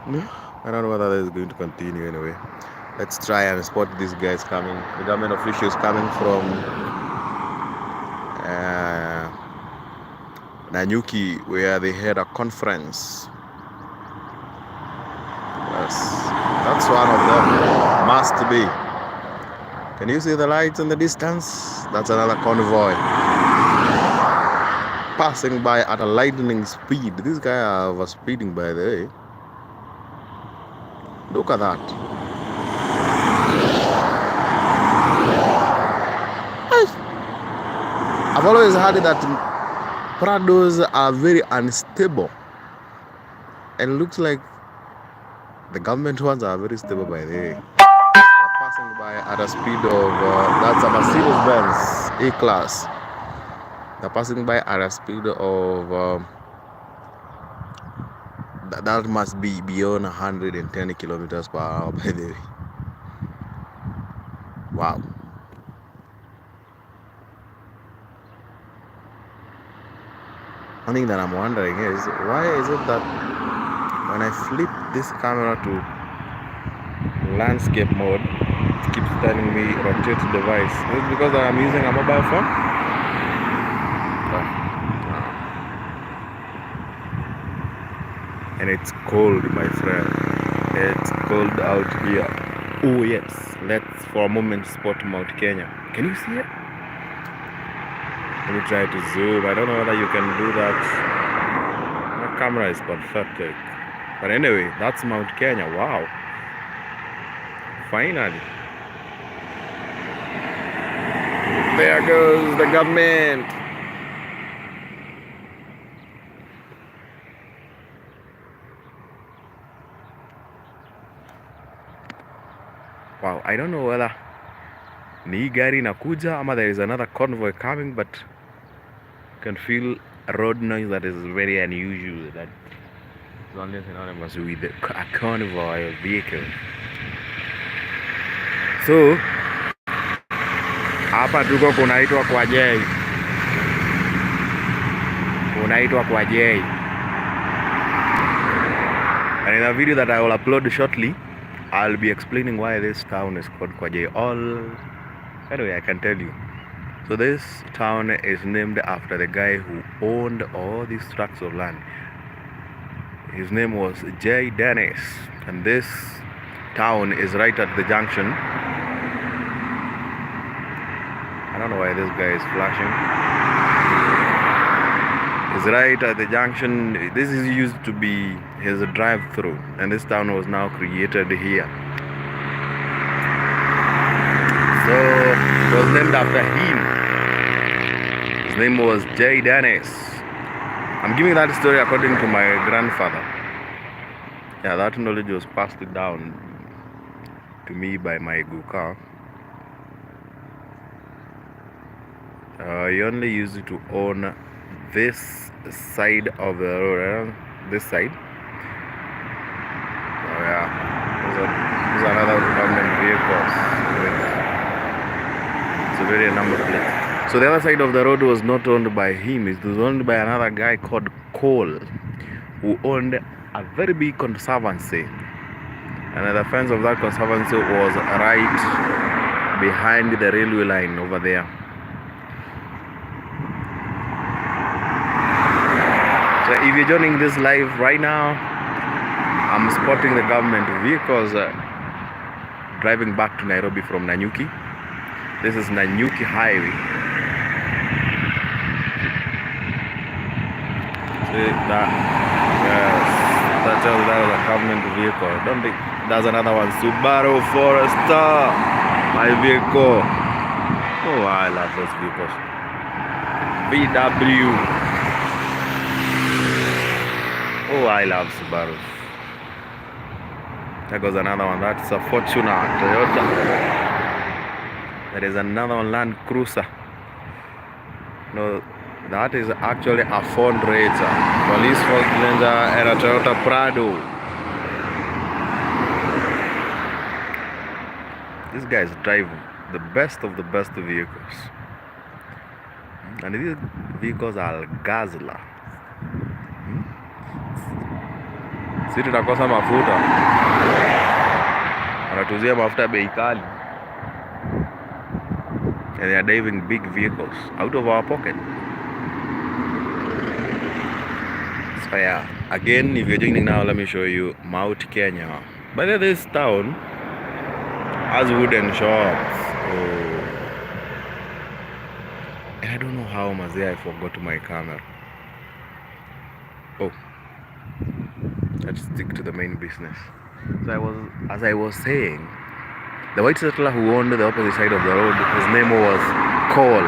I don't know whether this is going to continue anyway. Let's try and spot these guys coming. The government officials coming from Nanyuki, where they had a conference. Yes, that's one of them. Must be. Can you see the lights in the distance? That's another convoy passing by at a lightning speed. This guy was speeding, by the way. Look at that. I've always heard that Prados are very unstable, and it looks like the government ones are very stable, by the way. They're passing by at a speed of that's a Mercedes-Benz A-Class. They're passing by at a speed of that must be beyond 110 kilometers per hour, by the way. Wow. One thing that I'm wondering is, why is it that when I flip this camera to landscape mode, it keeps telling me rotate device? Is it because I'm using a mobile phone? And it's cold, my friend. It's cold out here. Oh yes, let's for a moment spot Mount Kenya. Can you see it? Let me try to zoom. I don't know whether you can do that. My camera is pathetic. But anyway, that's Mount Kenya. Wow. Finally. There goes the government. Wow, I don't know whether ni gari inakuja ama there is another convoy coming, but you can feel a road noise that is very unusual, that is only synonymous with a convoy of vehicles. So hapa tuko kunaitwa kwa J. Kunaitwa kwa J. And in a video that I will upload shortly, I'll be explaining why this town is called Kwajay. Anyway, I can tell you. So this town is named after the guy who owned all these tracts of land. His name was J. Dennis, and this town is right at the junction. I don't know why this guy is flashing. It's right at the junction. This is used to be his drive-through, and this town was now created here. So it was named after him. His name was J. Dennis. I'm giving that story according to my grandfather. Yeah, that knowledge was passed down to me by my guka. He only used to own this side of the road, this side. Oh yeah, there's another government vehicle. It's a very number plate. So the other side of the road was not owned by him. It was owned by another guy called Cole, who owned a very big conservancy. And the fence of that conservancy was right behind the railway line over there. So if you're joining this live right now, I'm spotting the government vehicles driving back to Nairobi from Nanyuki. This is Nanyuki Highway. See that? Yes, that was a government vehicle. Don't think there's another one, Subaru Forester, my vehicle. Oh, I love those vehicles. VW. Oh, I love Subaru. There goes another one. That's a Fortuner Toyota. There is another one, Land Cruiser. No, that is actually a Ford Ranger, Police Ford Ranger, and a Toyota Prado. These guys drive the best of the best vehicles, and these vehicles are Gazla. Si tunakosa mafuta, wanatuzia mafuta bei kali, and they are driving big vehicles out of our pocket. So yeah, again, if you're joining now, let me show you Mount Kenya. By the way, this town has wooden shops. Oh. And I don't know how, Mazia, I forgot my camera. Oh, let's stick to the main business. So as I was saying, the white settler who owned the opposite side of the road, his name was Cole,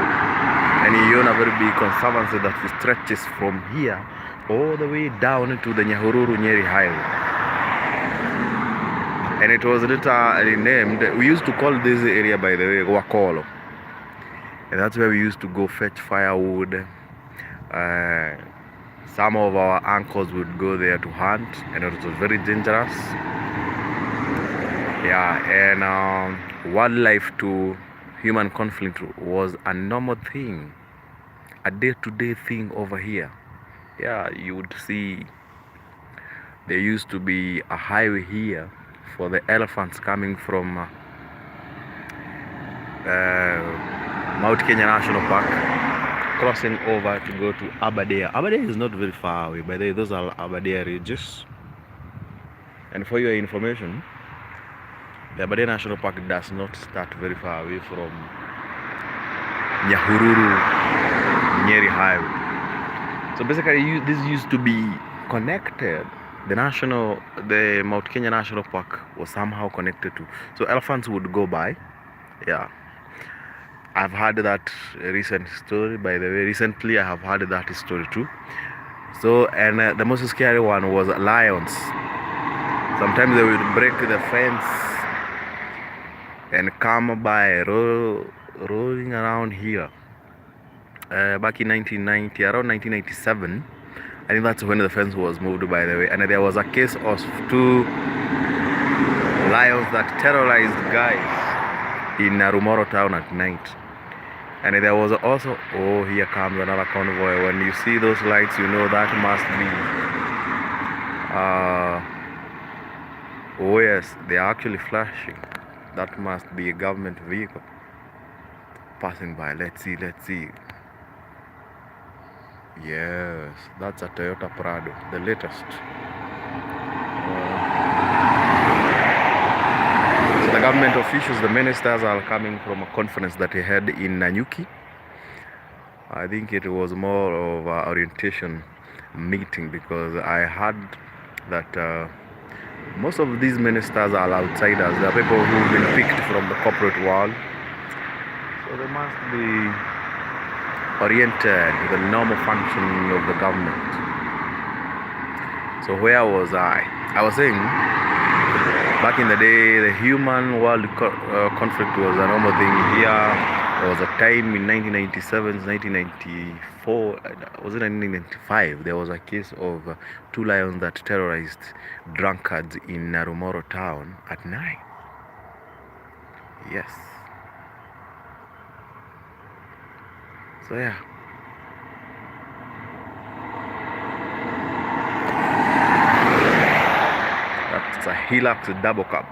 and he owned a very big conservancy that stretches from here all the way down to the Nyahururu Nyeri Highway. And it was literally named, we used to call this area, by the way, Wakolo. And that's where we used to go fetch firewood. Some of our uncles would go there to hunt, and it was very dangerous. Yeah, and wildlife to human conflict was a normal thing, a day-to-day thing over here. Yeah, you would see there used to be a highway here for the elephants coming from Mount Kenya National Park, crossing over to go to Aberdare. Aberdare is not very far away, by the way. Those are Aberdare Ridges. And for your information, the Aberdare National Park does not start very far away from Nyahururu Nyeri Highway. So basically, this used to be connected. The Mount Kenya National Park was somehow connected to. So elephants would go by. Yeah. I've heard that recent story, by the way. Recently, I have heard that story too. So, and the most scary one was lions. Sometimes they would break the fence and come by rolling around here. Back in 1990, around 1997, I think that's when the fence was moved, by the way. And there was a case of 2 lions that terrorized guys in Narumoro town at night. And there was also, oh, here comes another convoy. When you see those lights, you know that must be, oh yes, they are actually flashing. That must be a government vehicle passing by. Let's see. Yes, that's a Toyota Prado, the latest. So the government officials, the ministers, are coming from a conference that they had in Nanyuki. I think it was more of an orientation meeting, because I heard that most of these ministers are outsiders. They are people who've been picked from the corporate world. So they must be oriented to the normal functioning of the government. So where was I? I was saying, back in the day, the human world conflict was a normal thing here. There was a time in 1997, 1994, was it 1995? There was a case of 2 lions that terrorized drunkards in Narumoro town at night. Yes. So yeah. That's a Hilux double cab.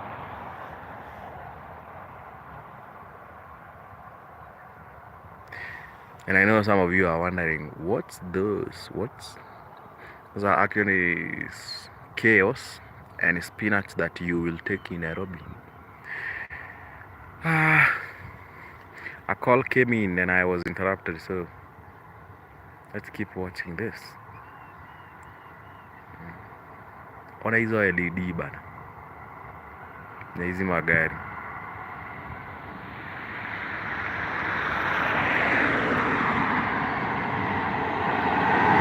And I know some of you are wondering, what's those? Those are actually chaos and spinach that you will take in Nairobi. A call came in and I was interrupted, so let's keep watching this. Ona hizo LED bana, na hizi magari.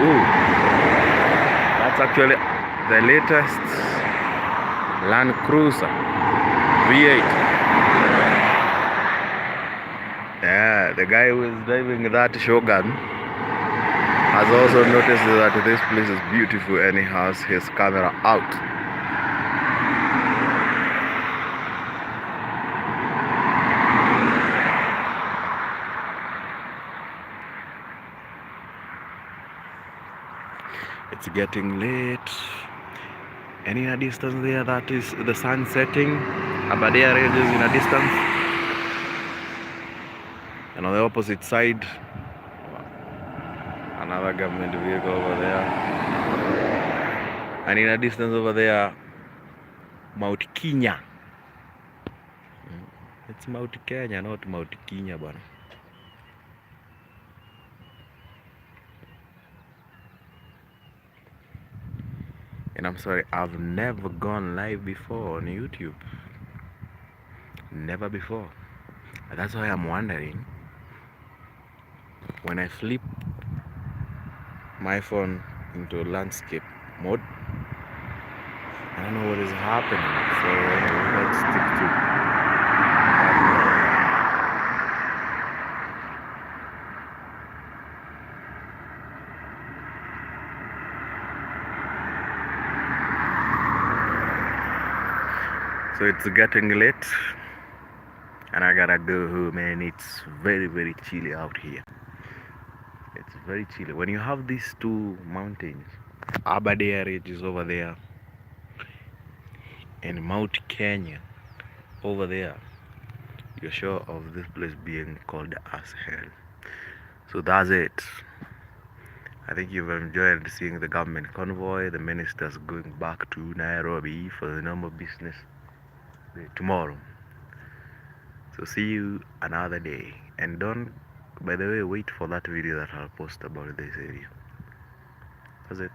Ooh, that's actually the latest Land Cruiser V8. Yeah, the guy who is driving that Shogun has also noticed that this place is beautiful, and he has his camera out. It's getting late. And in a distance there, that is the sun setting. Aberdare Range is in a distance. And on the opposite side, another government vehicle over there. And in a distance over there, Mount Kenya. It's Mount Kenya, not Mount Kenya, bwana. And I'm sorry, I've never gone live before on YouTube. Never before. That's why I'm wondering, when I flip my phone into landscape mode, I don't know what is happening. So let's stick to. So it's getting late and I gotta go home, and it's very, very chilly out here. It's very chilly. When you have these two mountains, Aberdare Ridge is over there and Mount Kenya over there, you're sure of this place being called as hell. So that's it. I think you've enjoyed seeing the government convoy, the ministers going back to Nairobi for the normal business tomorrow. So see you another day. And don't, by the way, wait for that video that I'll post about this area. That's it.